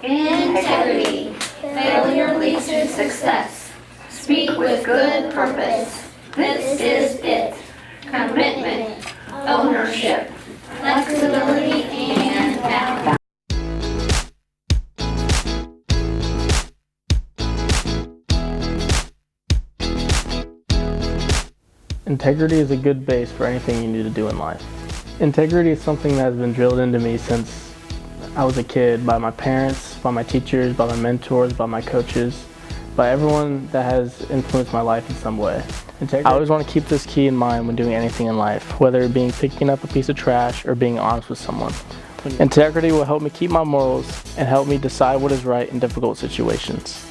Integrity. Failure leads to success. Speak with good purpose. This is it. Commitment, ownership, flexibility, and balance. Integrity is a good base for anything you need to do in life. Integrity is something that has been drilled into me since I was a kid by my parents, by my teachers, by my mentors, by my coaches, by everyone that has influenced my life in some way. I always want to keep this key in mind when doing anything in life, whether it being picking up a piece of trash or being honest with someone. Integrity will help me keep my morals and help me decide what is right in difficult situations.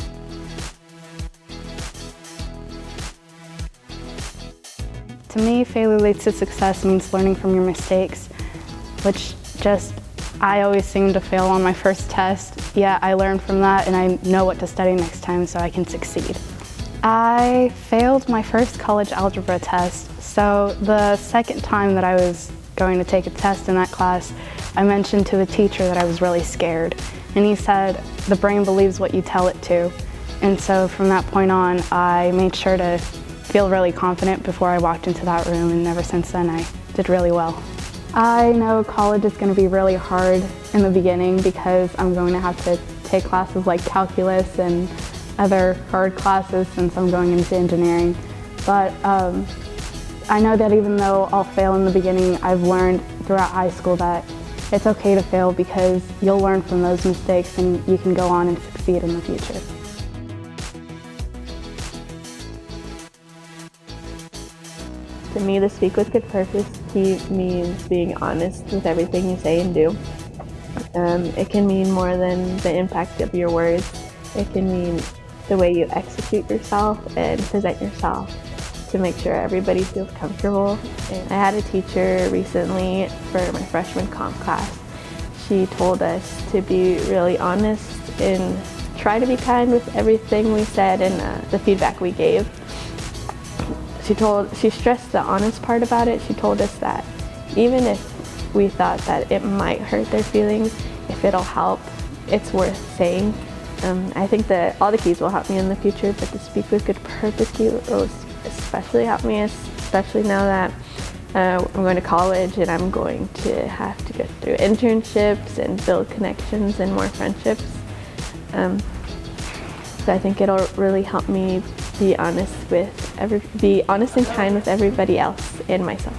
To me, failure leads to success means learning from your mistakes, which I always seem to fail on my first test. Yeah, I learned from that and I know what to study next time so I can succeed. I failed my first college algebra test, so the second time that I was going to take a test in that class, I mentioned to the teacher that I was really scared. And he said, the brain believes what you tell it to. And so from that point on, I made sure to feel really confident before I walked into that room, and ever since then I did really well. I know college is going to be really hard in the beginning because I'm going to have to take classes like calculus and other hard classes since I'm going into engineering. But I know that even though I'll fail in the beginning, I've learned throughout high school that it's okay to fail because you'll learn from those mistakes and you can go on and succeed in the future. To me, the Speak with Good Purpose key means being honest with everything you say and do. It can mean more than the impact of your words. It can mean the way you execute yourself and present yourself to make sure everybody feels comfortable. And I had a teacher recently for my freshman comp class. She told us to be really honest and try to be kind with everything we said and the feedback we gave. She stressed the honest part about it. She told us that even if we thought that it might hurt their feelings, if it'll help, it's worth saying. I think that all the keys will help me in the future, but the Speak with Good Purpose key will especially help me, especially now that I'm going to college and I'm going to have to go through internships and build connections and more friendships. So I think it'll really help me be honest and kind with everybody else and myself.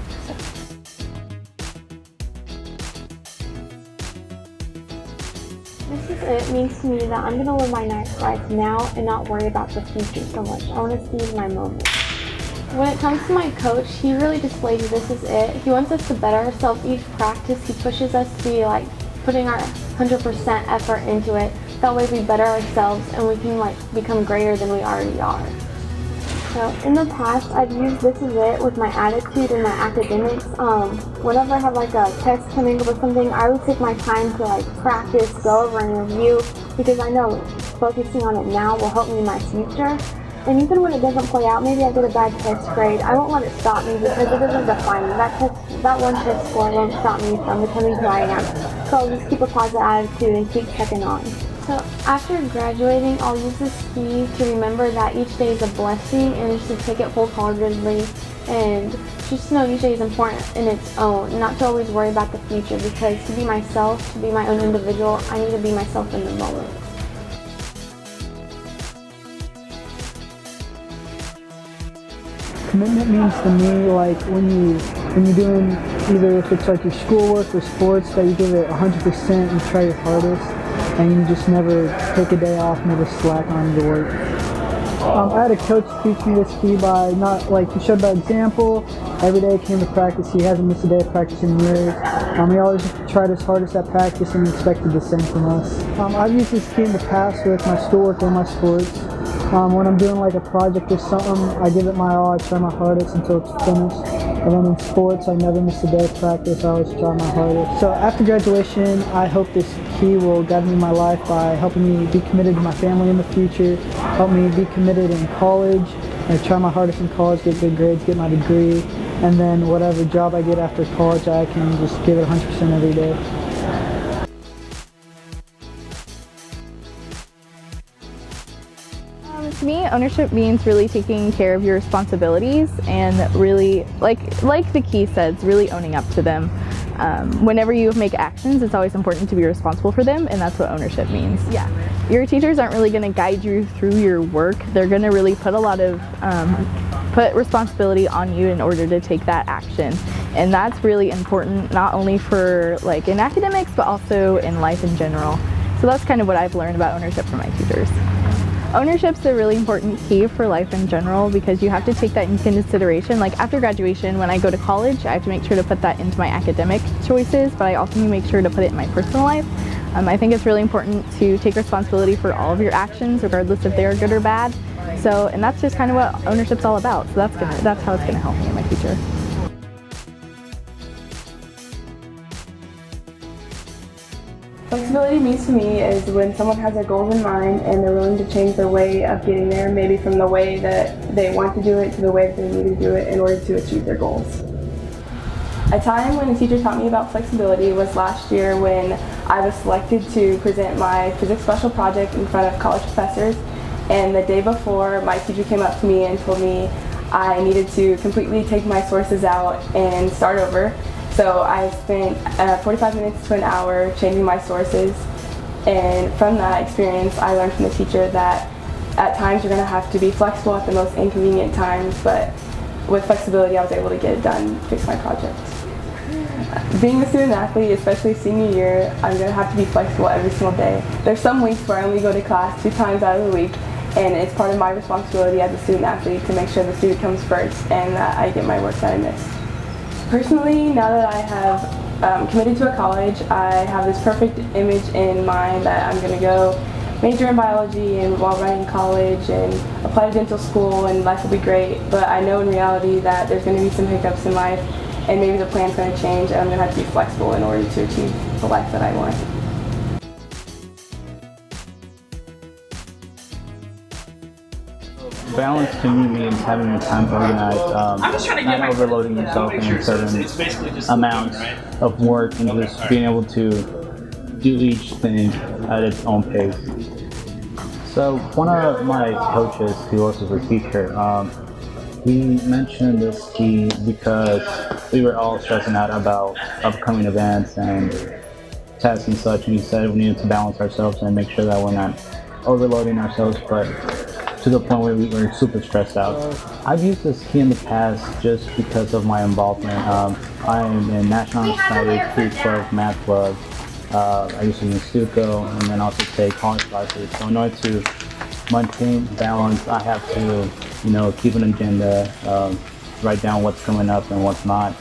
This is it means to me that I'm going to live my life now and not worry about the future so much. I want to seize my moment. When it comes to my coach, he really displays this is it. He wants us to better ourselves each practice. He pushes us to be putting our 100% effort into it. That way we better ourselves and we can become greater than we already are. So in the past, I've used this is it with my attitude and my academics. Whenever I have a test coming up or something, I would take my time to practice, go over and review, because I know focusing on it now will help me in my future. And even when it doesn't play out, maybe I get a bad test grade, I won't let it stop me because it doesn't define me. That one test score won't stop me from becoming who I am. So I'll just keep a positive attitude and keep checking on. So after graduating, I'll use this key to remember that each day is a blessing and just to take it wholeheartedly and just to know each day is important in its own, not to always worry about the future, because to be myself, to be my own individual, I need to be myself in the moment. Commitment means to me when you're doing either if it's your schoolwork or sports, that you give it 100%, you try your hardest, and you just never take a day off, never slack on your work. I had a coach teach me this key by he showed by example. Every day he came to practice, he hasn't missed a day of practice in years. He always tried his hardest at practice and he expected the same from us. I've used this key in the past with my schoolwork and my sports. When I'm doing a project or something, I give it my all, I try my hardest until it's finished. And then in sports, I never miss a day of practice, I always try my hardest. So after graduation, I hope this key will guide me in my life by helping me be committed to my family in the future, help me be committed in college, and try my hardest in college, get good grades, get my degree, and then whatever job I get after college, I can just give it 100% every day. To me, ownership means really taking care of your responsibilities and really, like the key says, really owning up to them. Whenever you make actions, it's always important to be responsible for them, and that's what ownership means. Yeah, your teachers aren't really going to guide you through your work. They're going to really put a lot of put responsibility on you in order to take that action, and that's really important not only for like in academics but also in life in general. So that's kind of what I've learned about ownership from my teachers. Ownership's a really important key for life in general because you have to take that into consideration. Like after graduation, when I go to college, I have to make sure to put that into my academic choices, but I also need to make sure to put it in my personal life. I think it's really important to take responsibility for all of your actions, regardless if they are good or bad. So, and that's just kind of what ownership's all about. So that's how it's gonna help me in my future. Flexibility means to me is when someone has their goals in mind and they're willing to change their way of getting there, maybe from the way that they want to do it to the way that they need to do it in order to achieve their goals. A time when a teacher taught me about flexibility was last year when I was selected to present my physics special project in front of college professors, and the day before my teacher came up to me and told me I needed to completely take my sources out and start over. So I spent 45 minutes to an hour changing my sources, and from that experience I learned from the teacher that at times you're going to have to be flexible at the most inconvenient times, but with flexibility I was able to get it done, fix my project. Being a student athlete, especially senior year, I'm going to have to be flexible every single day. There's some weeks where I only go to class 2 times out of the week, and it's part of my responsibility as a student athlete to make sure the student comes first and that I get my work that I missed. Personally, now that I have committed to a college, I have this perfect image in mind that I'm going to go major in biology and while running college and apply to dental school and life will be great, but I know in reality that there's going to be some hiccups in life and maybe the plan's going to change and I'm going to have to be flexible in order to achieve the life that I want. Balance to me means having your time organized, not overloading yourself in certain amounts of work and just being able to do each thing at its own pace. So one of my coaches, who also is a teacher, he mentioned this key because we were all stressing out about upcoming events and tests and such, and he said we needed to balance ourselves and make sure that we're not overloading ourselves, but to the point where we were super stressed out. I've used this key in the past just because of my involvement. I'm in National Honor Society, Creek Club, Math Club. I used to use Stuco and then also take college classes. So in order to maintain balance, I have to, keep an agenda, write down what's coming up and what's not.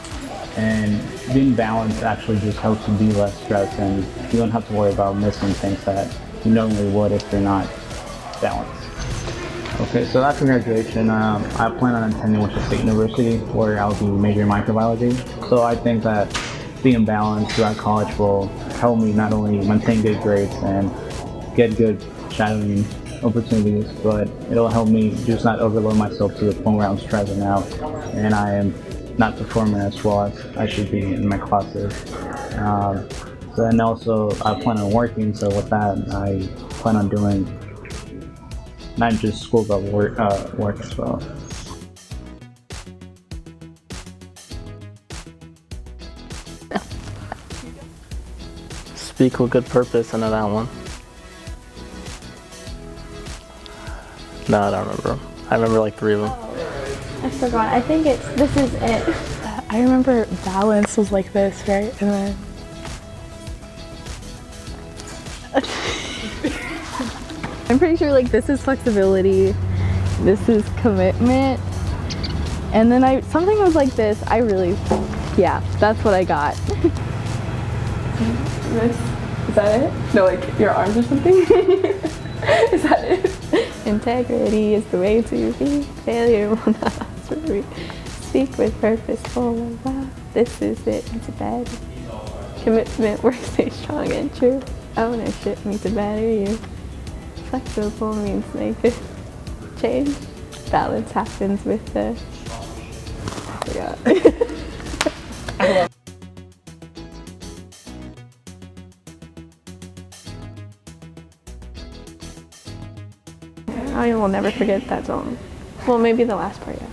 And being balanced actually just helps you be less stressed, and you don't have to worry about missing things that you normally would if you're not balanced. Okay, so after graduation, I plan on attending Wichita State University, where I'll be majoring in microbiology. So I think that being balanced throughout college will help me not only maintain good grades and get good shadowing opportunities, but it'll help me just not overload myself to the point where I'm stressing out and I am not performing as well as I should be in my classes. So then also I plan on working, so with that I plan on doing not just school but work as well. Speak with good purpose, I know that one. No, I don't remember. I remember like 3 of them. I forgot. I think it's This Is It. I remember balance was like this, right? And then I'm pretty sure like this is flexibility, this is commitment, and then something was like this. Yeah, that's what I got. Is that it? No, like your arms or something? Is that it? Integrity is the way to be. Failure will not last forever. Speak with purpose. Oh my God, this is it. It's bad. Commitment works stay strong and true. Ownership means to better you. Flexible means make it change. Balance happens with the. I forgot. I will never forget that song. Well, maybe the last part, yeah.